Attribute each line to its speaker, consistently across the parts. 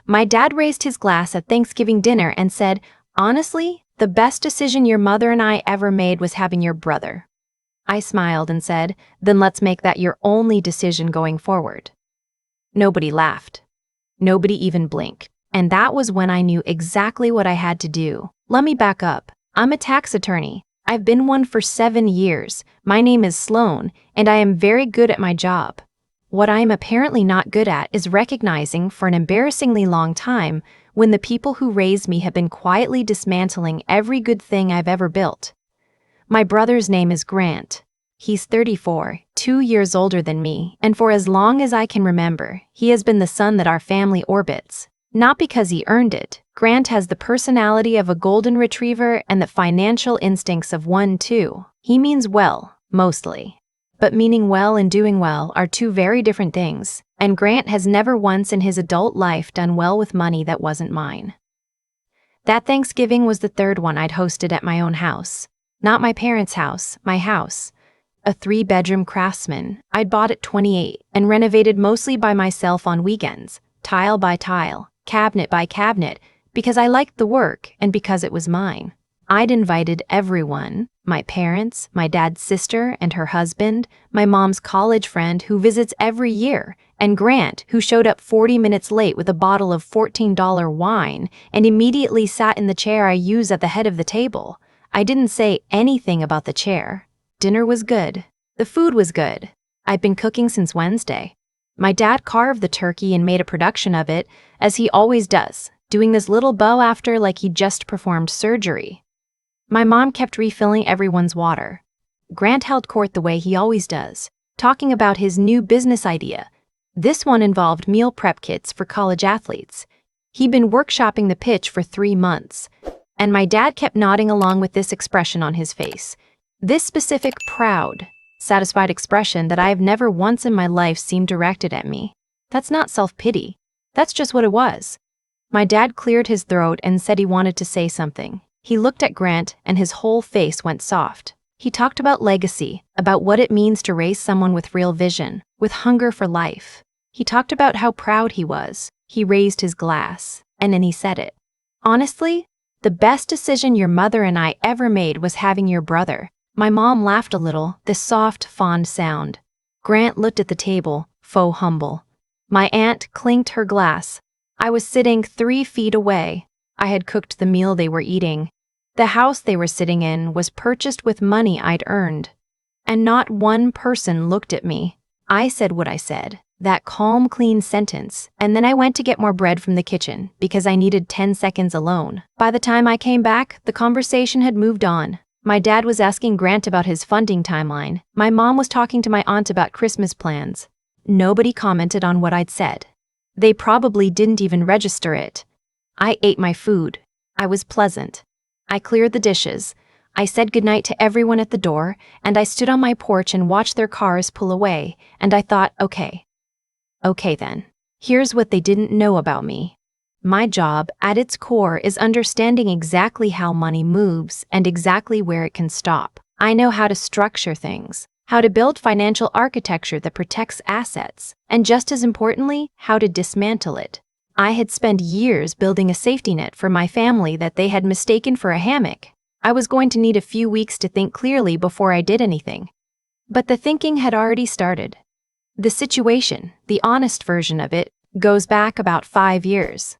Speaker 1: My dad raised his glass at Thanksgiving dinner and said, "Honestly, the best decision your mother and I ever made was having your brother." I smiled and said, "Then let's make that your only decision going forward." Nobody laughed. Nobody even blinked. And that was when I knew exactly what I had to do. Let me back up. I'm a tax attorney. I've been one for 7 years. My name is Sloane, and I am very good at my job. What I am apparently not good at is recognizing for an embarrassingly long time when the people who raised me have been quietly dismantling every good thing I've ever built. My brother's name is Grant. He's 34, 2 years older than me, and for as long as I can remember, he has been the sun that our family orbits. Not because he earned it. Grant has the personality of a golden retriever and the financial instincts of one too. He means well, mostly. But meaning well and doing well are two very different things, and Grant has never once in his adult life done well with money that wasn't mine. That Thanksgiving was the third one I'd hosted at my own house. Not my parents' house, my house. A 3-bedroom Craftsman I'd bought at 28 and renovated mostly by myself on weekends, tile by tile, cabinet by cabinet, because I liked the work and because it was mine. I'd invited everyone, my parents, my dad's sister and her husband, my mom's college friend who visits every year, and Grant, who showed up 40 minutes late with a bottle of $14 wine and immediately sat in the chair I use at the head of the table. I didn't say anything about the chair. Dinner was good. The food was good. I'd been cooking since Wednesday. My dad carved the turkey and made a production of it, as he always does, doing this little bow after like he just performed surgery. My mom kept refilling everyone's water. Grant held court the way he always does, talking about his new business idea. This one involved meal prep kits for college athletes. He'd been workshopping the pitch for 3 months, and my dad kept nodding along with this expression on his face. This specific proud, satisfied expression that I have never once in my life seen directed at me. That's not self-pity. That's just what it was. My dad cleared his throat and said he wanted to say something. He looked at Grant and his whole face went soft. He talked about legacy, about what it means to raise someone with real vision, with hunger for life. He talked about how proud he was. He raised his glass, and then he said it. "Honestly, the best decision your mother and I ever made was having your brother." My mom laughed a little, this soft, fond sound. Grant looked at the table, faux humble. My aunt clinked her glass. I was sitting 3 feet away. I had cooked the meal they were eating. The house they were sitting in was purchased with money I'd earned. And not one person looked at me. I said what I said, that calm, clean sentence, and then I went to get more bread from the kitchen because I needed 10 seconds alone. By the time I came back, the conversation had moved on. My dad was asking Grant about his funding timeline. My mom was talking to my aunt about Christmas plans. Nobody commented on what I'd said. They probably didn't even register it. I ate my food. I was pleasant. I cleared the dishes. I said goodnight to everyone at the door, and I stood on my porch and watched their cars pull away, and I thought, okay then. Here's what they didn't know about me. My job, at its core, is understanding exactly how money moves and exactly where it can stop. I know how to structure things, how to build financial architecture that protects assets, and just as importantly, how to dismantle it. I had spent years building a safety net for my family that they had mistaken for a hammock. I was going to need a few weeks to think clearly before I did anything. But the thinking had already started. The situation, the honest version of it, goes back about 5 years.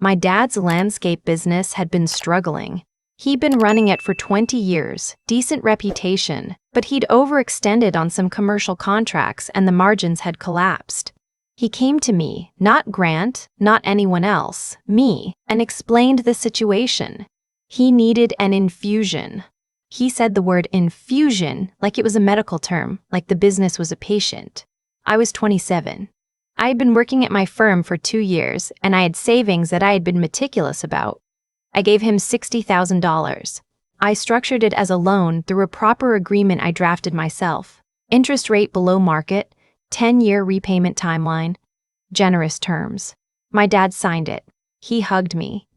Speaker 1: My dad's landscape business had been struggling. He'd been running it for 20 years, decent reputation, but he'd overextended on some commercial contracts and the margins had collapsed. He came to me, not Grant, not anyone else, me, and explained the situation. He needed an infusion. He said the word infusion like it was a medical term, like the business was a patient. I was 27. I had been working at my firm for 2 years, and I had savings that I had been meticulous about. I gave him $60,000. I structured it as a loan through a proper agreement I drafted myself. Interest rate below market, 10-year repayment timeline, generous terms. My dad signed it. He hugged me.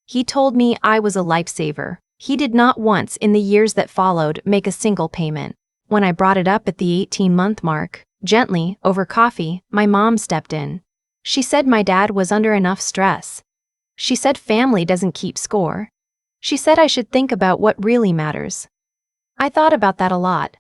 Speaker 1: He told me I was a lifesaver. He did not once in the years that followed make a single payment. When I brought it up at the 18-month mark, gently, over coffee, my mom stepped in. She said my dad was under enough stress. She said family doesn't keep score. She said I should think about what really matters. I thought about that a lot.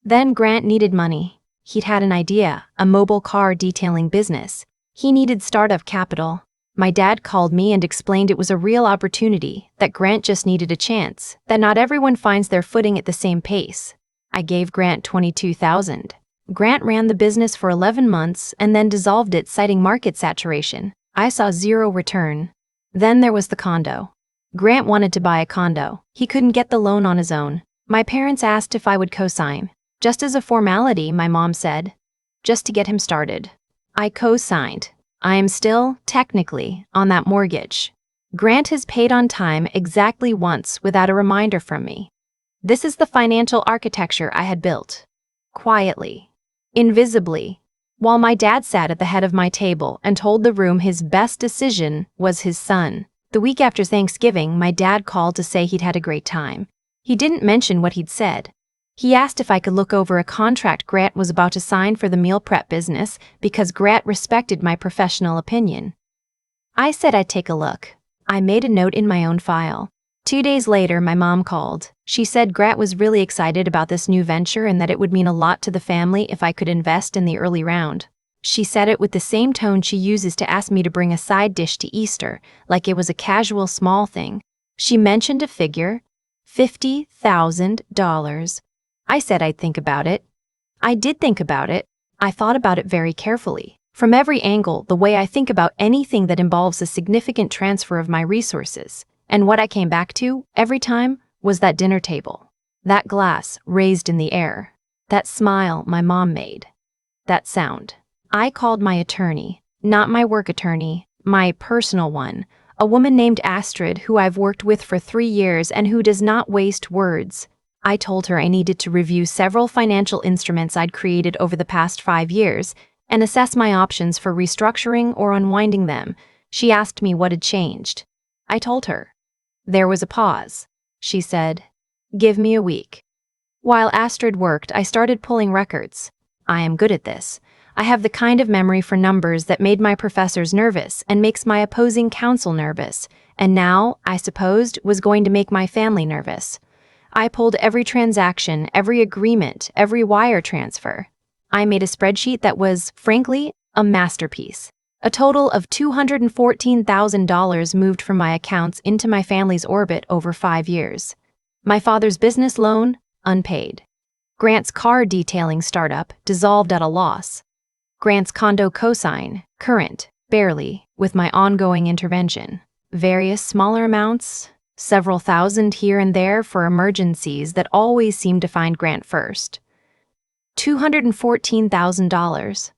Speaker 1: Then Grant needed money. He'd had an idea, a mobile car detailing business. He needed startup capital. My dad called me and explained it was a real opportunity, that Grant just needed a chance, that not everyone finds their footing at the same pace. I gave Grant $22,000. Grant ran the business for 11 months and then dissolved it, citing market saturation. I saw zero return. Then there was the condo. Grant wanted to buy a condo. He couldn't get the loan on his own. My parents asked if I would co-sign. Just as a formality, my mom said. Just to get him started. I co-signed. I am still, technically, on that mortgage. Grant has paid on time exactly once without a reminder from me. This is the financial architecture I had built. Quietly. Invisibly. While my dad sat at the head of my table and told the room his best decision was his son. The week after Thanksgiving, my dad called to say he'd had a great time. He didn't mention what he'd said. He asked if I could look over a contract Grant was about to sign for the meal prep business because Grant respected my professional opinion. I said I'd take a look. I made a note in my own file. 2 days later, my mom called. She said Grant was really excited about this new venture and that it would mean a lot to the family if I could invest in the early round. She said it with the same tone she uses to ask me to bring a side dish to Easter, like it was a casual small thing. She mentioned a figure, $50,000. I said I'd think about it. I did think about it. I thought about it very carefully. From every angle, the way I think about anything that involves a significant transfer of my resources. And what I came back to, every time, was that dinner table. That glass raised in the air. That smile my mom made. That sound. I called my attorney, not my work attorney, my personal one, a woman named Astrid who I've worked with for 3 years and who does not waste words. I told her I needed to review several financial instruments I'd created over the past 5 years and assess my options for restructuring or unwinding them. She asked me what had changed. I told her. There was a pause. She said, "Give me a week." While Astrid worked, I started pulling records. I am good at this. I have the kind of memory for numbers that made my professors nervous and makes my opposing counsel nervous, and now, I supposed, was going to make my family nervous. I pulled every transaction, every agreement, every wire transfer. I made a spreadsheet that was, frankly, a masterpiece. A total of $214,000 moved from my accounts into my family's orbit over 5 years. My father's business loan, unpaid. Grant's car detailing startup, dissolved at a loss. Grant's condo cosign, current, barely, with my ongoing intervention. Various smaller amounts, several thousand here and there for emergencies that always seemed to find Grant first. $214,000.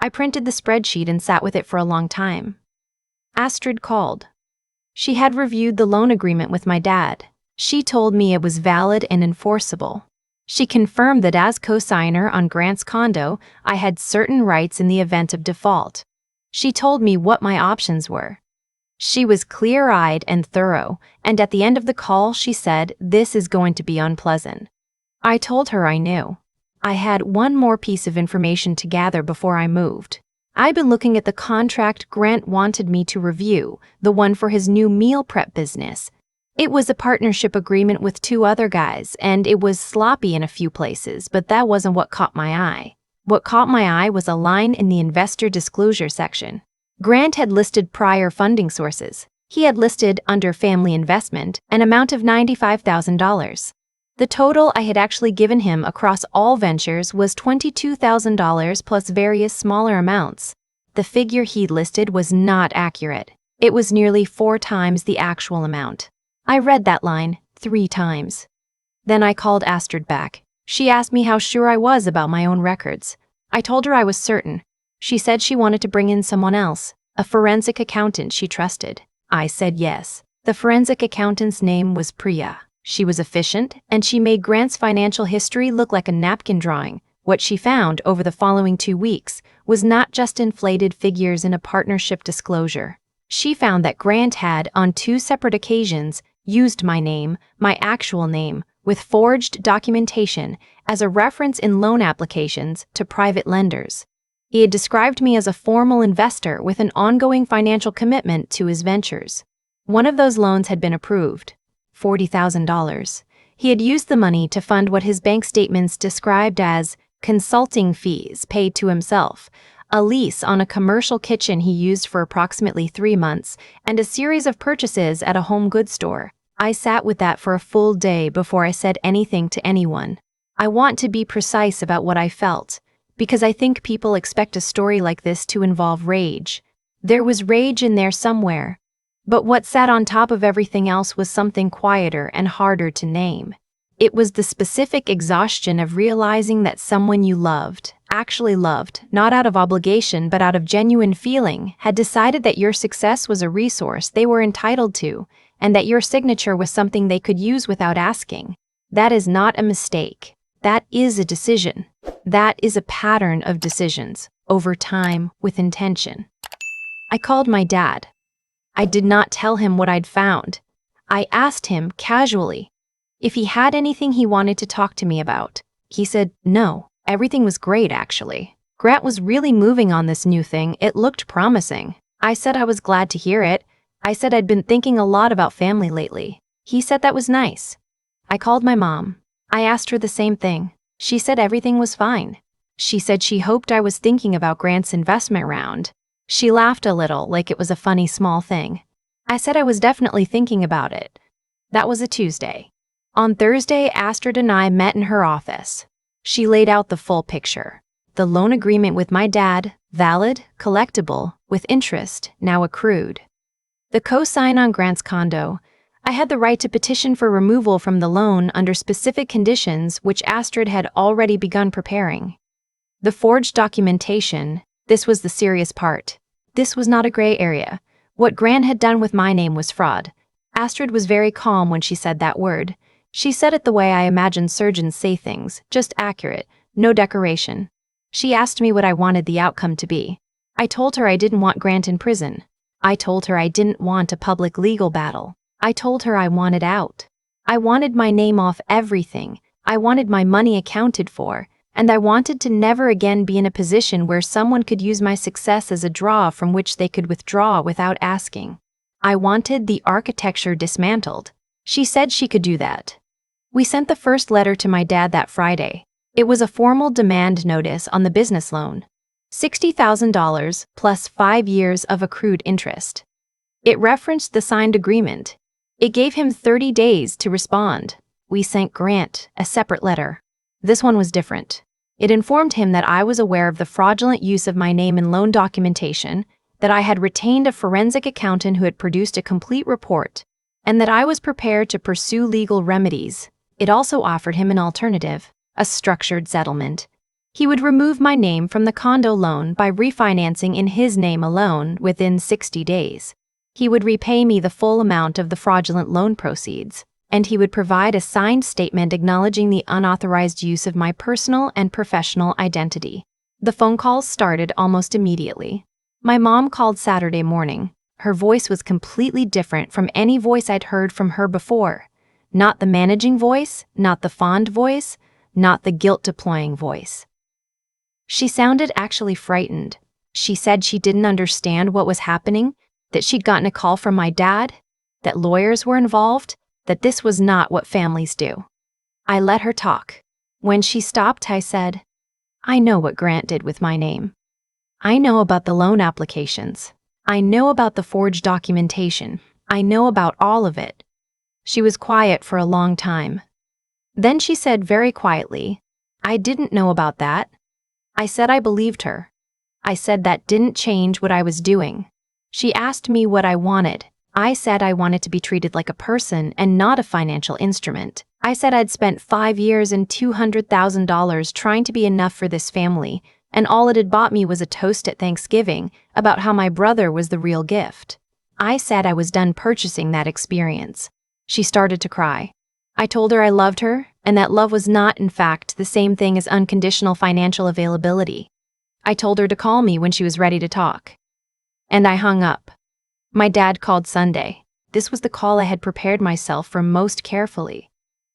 Speaker 1: I printed the spreadsheet and sat with it for a long time. Astrid called. She had reviewed the loan agreement with my dad. She told me it was valid and enforceable. She confirmed that as co-signer on Grant's condo, I had certain rights in the event of default. She told me what my options were. She was clear-eyed and thorough, and at the end of the call she said, "This is going to be unpleasant." I told her I knew. I had one more piece of information to gather before I moved. I'd been looking at the contract Grant wanted me to review, the one for his new meal prep business. It was a partnership agreement with 2 other guys, and it was sloppy in a few places, but that wasn't what caught my eye. What caught my eye was a line in the investor disclosure section. Grant had listed prior funding sources. He had listed, under family investment, an amount of $95,000. The total I had actually given him across all ventures was $22,000 plus various smaller amounts. The figure he'd listed was not accurate. It was nearly 4 times the actual amount. I read that line 3 times. Then I called Astrid back. She asked me how sure I was about my own records. I told her I was certain. She said she wanted to bring in someone else, a forensic accountant she trusted. I said yes. The forensic accountant's name was Priya. She was efficient, and she made Grant's financial history look like a napkin drawing. What she found over the following 2 weeks was not just inflated figures in a partnership disclosure. She found that Grant had, on 2 separate occasions, used my name, my actual name, with forged documentation as a reference in loan applications to private lenders. He had described me as a formal investor with an ongoing financial commitment to his ventures. One of those loans had been approved, $40,000. He had used the money to fund what his bank statements described as consulting fees paid to himself, a lease on a commercial kitchen he used for approximately 3 months, and a series of purchases at a home goods store. I sat with that for a full day before I said anything to anyone. I want to be precise about what I felt, because I think people expect a story like this to involve rage. There was rage in there somewhere, but what sat on top of everything else was something quieter and harder to name. It was the specific exhaustion of realizing that someone you loved, actually loved, not out of obligation but out of genuine feeling, had decided that your success was a resource they were entitled to, and that your signature was something they could use without asking. That is not a mistake. That is a decision. That is a pattern of decisions, over time, with intention. I called my dad. I did not tell him what I'd found. I asked him, casually, if he had anything he wanted to talk to me about. He said, no, everything was great, actually. Grant was really moving on this new thing. It looked promising. I said I was glad to hear it. I said I'd been thinking a lot about family lately. He said that was nice. I called my mom. I asked her the same thing. She said everything was fine. She said she hoped I was thinking about Grant's investment round. She laughed a little, like it was a funny small thing. I said I was definitely thinking about it. That was a Tuesday. On Thursday, Astrid and I met in her office. She laid out the full picture. The loan agreement with my dad, valid, collectible, with interest, now accrued. The co-sign on Grant's condo. I had the right to petition for removal from the loan under specific conditions which Astrid had already begun preparing. The forged documentation. This was the serious part. This was not a gray area. What Grant had done with my name was fraud. Astrid was very calm when she said that word. She said it the way I imagine surgeons say things, just accurate, no decoration. She asked me what I wanted the outcome to be. I told her I didn't want Grant in prison. I told her I didn't want a public legal battle. I told her I wanted out. I wanted my name off everything. I wanted my money accounted for, and I wanted to never again be in a position where someone could use my success as a draw from which they could withdraw without asking. I wanted the architecture dismantled. She said she could do that. We sent the first letter to my dad that Friday. It was a formal demand notice on the business loan. $60,000 plus 5 years of accrued interest. It referenced the signed agreement. It gave him 30 days to respond. We sent Grant a separate letter. This one was different. It informed him that I was aware of the fraudulent use of my name in loan documentation, that I had retained a forensic accountant who had produced a complete report, and that I was prepared to pursue legal remedies. It also offered him an alternative, a structured settlement. He would remove my name from the condo loan by refinancing in his name alone within 60 days. He would repay me the full amount of the fraudulent loan proceeds, and he would provide a signed statement acknowledging the unauthorized use of my personal and professional identity. The phone calls started almost immediately. My mom called Saturday morning. Her voice was completely different from any voice I'd heard from her before. Not the managing voice, not the fond voice, not the guilt-deploying voice. She sounded actually frightened. She said she didn't understand what was happening, that she'd gotten a call from my dad, that lawyers were involved, that this was not what families do. I let her talk. When she stopped, I said, I know what Grant did with my name. I know about the loan applications. I know about the forged documentation. I know about all of it. She was quiet for a long time. Then she said very quietly, I didn't know about that. I said I believed her. I said that didn't change what I was doing. She asked me what I wanted. I said I wanted to be treated like a person and not a financial instrument. I said I'd spent 5 years and $200,000 trying to be enough for this family, and all it had bought me was a toast at Thanksgiving about how my brother was the real gift. I said I was done purchasing that experience. She started to cry. I told her I loved her, and that love was not, in fact, the same thing as unconditional financial availability. I told her to call me when she was ready to talk. And I hung up. My dad called Sunday. This was the call I had prepared myself for most carefully.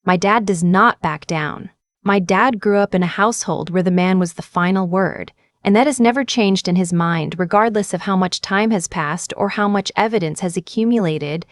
Speaker 1: My dad does not back down. My dad grew up in a household where the man was the final word, and that has never changed in his mind, regardless of how much time has passed or how much evidence has accumulated,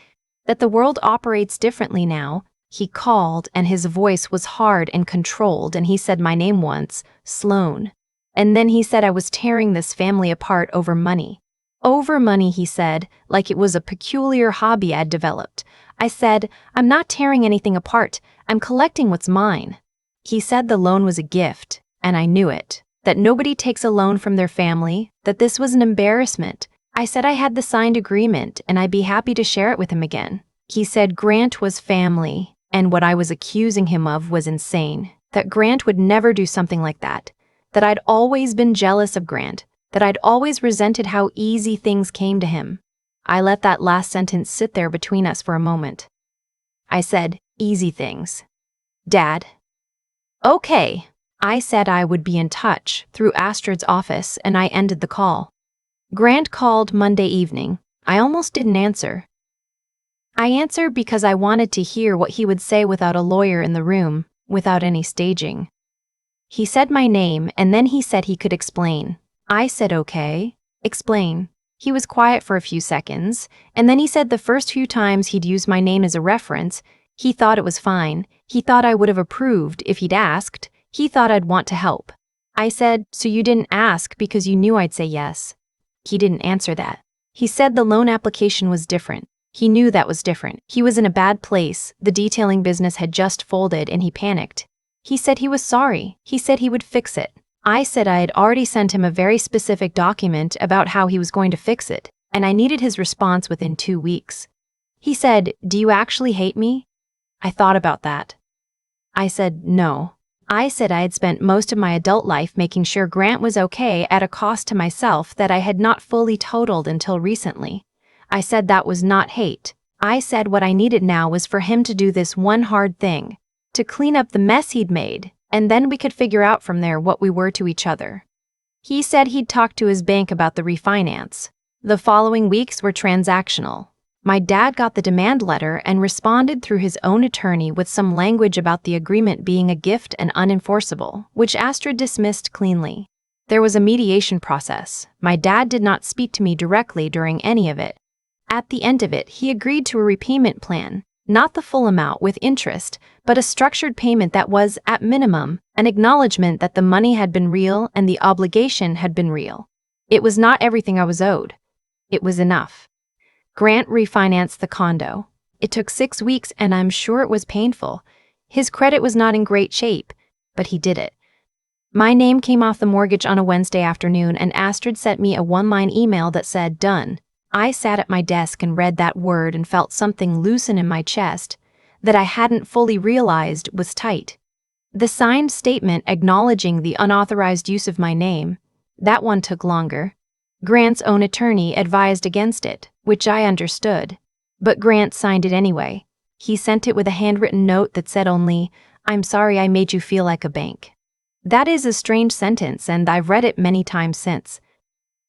Speaker 1: that the world operates differently now. He called, and his voice was hard and controlled, and he said my name once, Sloane. And then he said I was tearing this family apart over money. Over money, he said, like it was a peculiar hobby I'd developed. I said, I'm not tearing anything apart, I'm collecting what's mine. He said the loan was a gift, and I knew it. That nobody takes a loan from their family, that this was an embarrassment. I said I had the signed agreement and I'd be happy to share it with him again. He said Grant was family, and what I was accusing him of was insane. That Grant would never do something like that. That I'd always been jealous of Grant. That I'd always resented how easy things came to him. I let that last sentence sit there between us for a moment. I said, easy things. Dad. Okay. I said I would be in touch through Astrid's office, and I ended the call. Grant called Monday evening. I almost didn't answer. I answered because I wanted to hear what he would say without a lawyer in the room, without any staging. He said my name, and then he said he could explain. I said okay. Explain. He was quiet for a few seconds, and then he said the first few times he'd used my name as a reference, he thought it was fine. He thought I would have approved if he'd asked. He thought I'd want to help. I said, so you didn't ask because you knew I'd say yes. He didn't answer that. He said the loan application was different. He knew that was different. He was in a bad place. The detailing business had just folded and he panicked. He said he was sorry. He said he would fix it. I said I had already sent him a very specific document about how he was going to fix it, and I needed his response within 2 weeks. He said, do you actually hate me? I thought about that. I said, no. I said I had spent most of my adult life making sure Grant was okay at a cost to myself that I had not fully totaled until recently. I said that was not hate. I said what I needed now was for him to do this one hard thing, to clean up the mess he'd made, and then we could figure out from there what we were to each other. He said he'd talk to his bank about the refinance. The following weeks were transactional. My dad got the demand letter and responded through his own attorney with some language about the agreement being a gift and unenforceable, which Astrid dismissed cleanly. There was a mediation process. My dad did not speak to me directly during any of it. At the end of it, he agreed to a repayment plan, not the full amount with interest, but a structured payment that was, at minimum, an acknowledgement that the money had been real and the obligation had been real. It was not everything I was owed. It was enough. Grant refinanced the condo. It took 6 weeks and I'm sure it was painful. His credit was not in great shape, but he did it. My name came off the mortgage on a Wednesday afternoon and Astrid sent me a one-line email that said, done. I sat at my desk and read that word and felt something loosen in my chest that I hadn't fully realized was tight. The signed statement acknowledging the unauthorized use of my name, that one took longer. Grant's own attorney advised against it, which I understood. But Grant signed it anyway. He sent it with a handwritten note that said only, I'm sorry I made you feel like a bank. That is a strange sentence and I've read it many times since.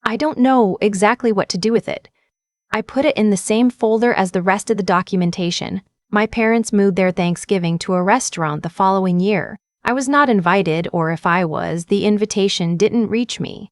Speaker 1: I don't know exactly what to do with it. I put it in the same folder as the rest of the documentation. My parents moved their Thanksgiving to a restaurant the following year. I was not invited, or if I was, the invitation didn't reach me.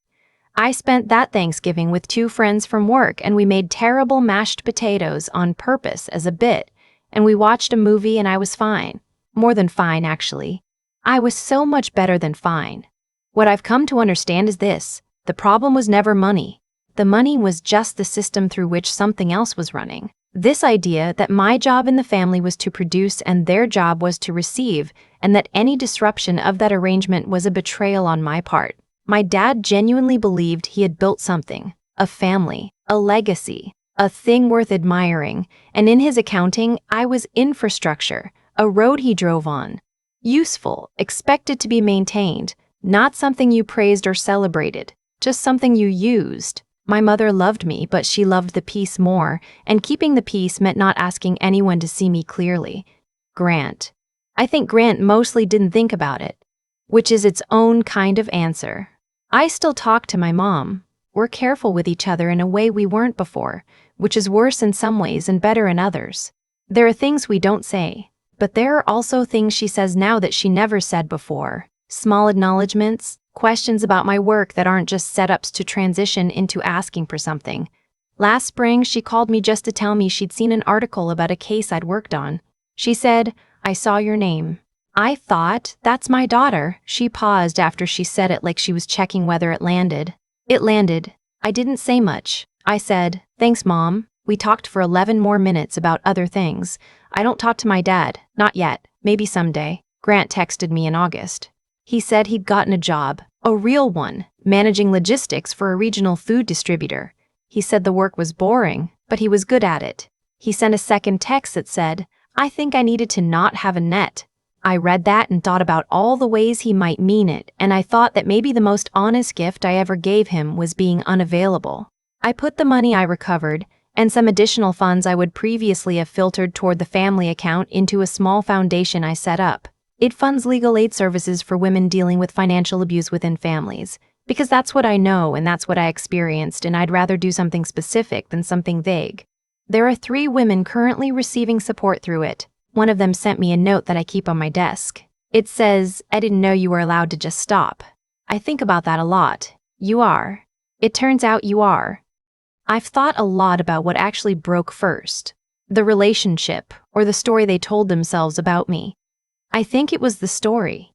Speaker 1: I spent that Thanksgiving with 2 friends from work and we made terrible mashed potatoes on purpose as a bit, and we watched a movie and I was fine. More than fine, actually. I was so much better than fine. What I've come to understand is this: the problem was never money. The money was just the system through which something else was running. This idea that my job in the family was to produce and their job was to receive, and that any disruption of that arrangement was a betrayal on my part. My dad genuinely believed he had built something, a family, a legacy, a thing worth admiring, and in his accounting, I was infrastructure, a road he drove on. Useful, expected to be maintained, not something you praised or celebrated, just something you used. My mother loved me, but she loved the peace more, and keeping the peace meant not asking anyone to see me clearly. Grant. I think Grant mostly didn't think about it, which is its own kind of answer. I still talk to my mom. We're careful with each other in a way we weren't before, which is worse in some ways and better in others. There are things we don't say, but there are also things she says now that she never said before. Small acknowledgments, Questions about my work that aren't just setups to transition into asking for something. Last spring, she called me just to tell me she'd seen an article about a case I'd worked on. She said, "I saw your name." I thought, "That's my daughter." She paused after she said it like she was checking whether it landed. It landed. I didn't say much. I said, "Thanks, Mom." We talked for 11 more minutes about other things. I don't talk to my dad, not yet, maybe someday. Grant texted me in August. He said he'd gotten a job, a real one, managing logistics for a regional food distributor. He said the work was boring, but he was good at it. He sent a second text that said, "I think I needed to not have a net." I read that and thought about all the ways he might mean it, and I thought that maybe the most honest gift I ever gave him was being unavailable. I put the money I recovered, and some additional funds I would previously have filtered toward the family account, into a small foundation I set up. It funds legal aid services for women dealing with financial abuse within families, because that's what I know and that's what I experienced, and I'd rather do something specific than something vague. There are 3 women currently receiving support through it. One of them sent me a note that I keep on my desk. It says, "I didn't know you were allowed to just stop." I think about that a lot. You are. It turns out you are. I've thought a lot about what actually broke first. The relationship, or the story they told themselves about me. I think it was the story.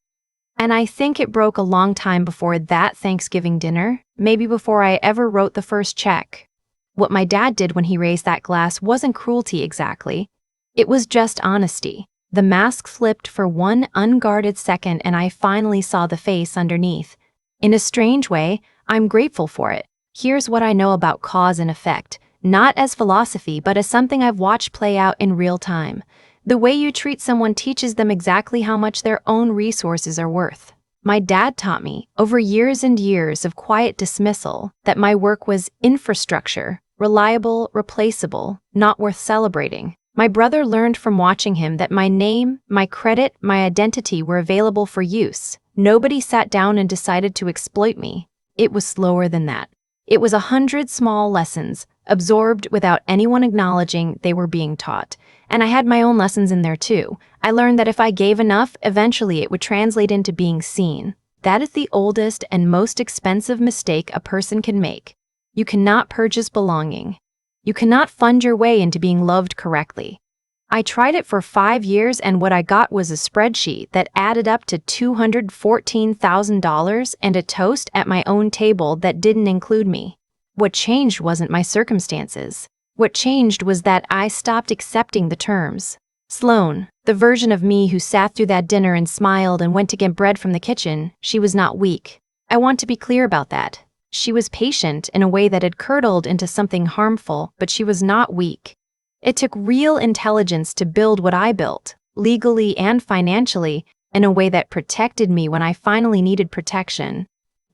Speaker 1: And I think it broke a long time before that Thanksgiving dinner, maybe before I ever wrote the first check. What my dad did when he raised that glass wasn't cruelty exactly. It was just honesty. The mask flipped for one unguarded second and I finally saw the face underneath. In a strange way, I'm grateful for it. Here's what I know about cause and effect, not as philosophy but as something I've watched play out in real time. The way you treat someone teaches them exactly how much their own resources are worth. My dad taught me, over years and years of quiet dismissal, that my work was infrastructure, reliable, replaceable, not worth celebrating. My brother learned from watching him that my name, my credit, my identity were available for use. Nobody sat down and decided to exploit me. It was slower than that. It was 100 small lessons, absorbed without anyone acknowledging they were being taught. And I had my own lessons in there too. I learned that if I gave enough, eventually it would translate into being seen. That is the oldest and most expensive mistake a person can make. You cannot purchase belonging. You cannot fund your way into being loved correctly. I tried it for 5 years and what I got was a spreadsheet that added up to $214,000 and a toast at my own table that didn't include me. What changed wasn't my circumstances. What changed was that I stopped accepting the terms. Sloane, the version of me who sat through that dinner and smiled and went to get bread from the kitchen, she was not weak. I want to be clear about that. She was patient in a way that had curdled into something harmful, but she was not weak. It took real intelligence to build what I built, legally and financially, in a way that protected me when I finally needed protection.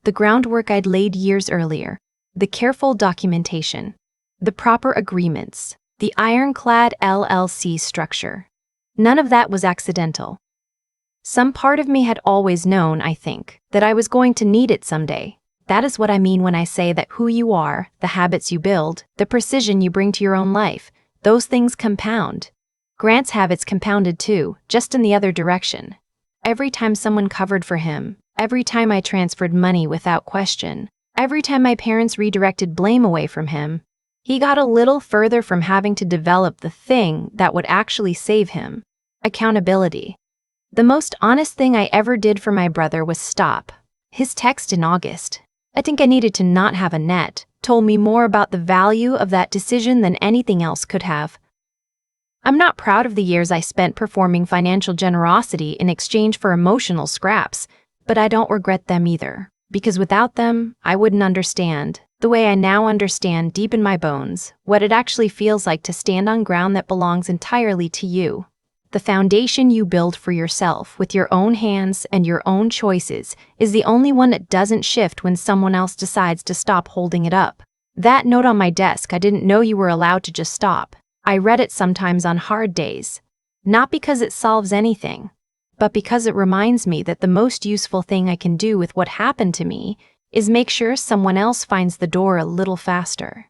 Speaker 1: The groundwork I'd laid years earlier, the careful documentation, the proper agreements, the ironclad LLC structure. None of that was accidental. Some part of me had always known, I think, that I was going to need it someday. That is what I mean when I say that who you are, the habits you build, the precision you bring to your own life, those things compound. Grant's habits compounded too, just in the other direction. Every time someone covered for him, every time I transferred money without question, every time my parents redirected blame away from him, he got a little further from having to develop the thing that would actually save him: accountability. The most honest thing I ever did for my brother was stop. His text in August, "I think I needed to not have a net," told me more about the value of that decision than anything else could have. I'm not proud of the years I spent performing financial generosity in exchange for emotional scraps, but I don't regret them either, because without them, I wouldn't understand, the way I now understand deep in my bones, what it actually feels like to stand on ground that belongs entirely to you. The foundation you build for yourself with your own hands and your own choices is the only one that doesn't shift when someone else decides to stop holding it up. That note on my desk, "I didn't know you were allowed to just stop." I read it sometimes on hard days. Not because it solves anything, but because it reminds me that the most useful thing I can do with what happened to me is make sure someone else finds the door a little faster.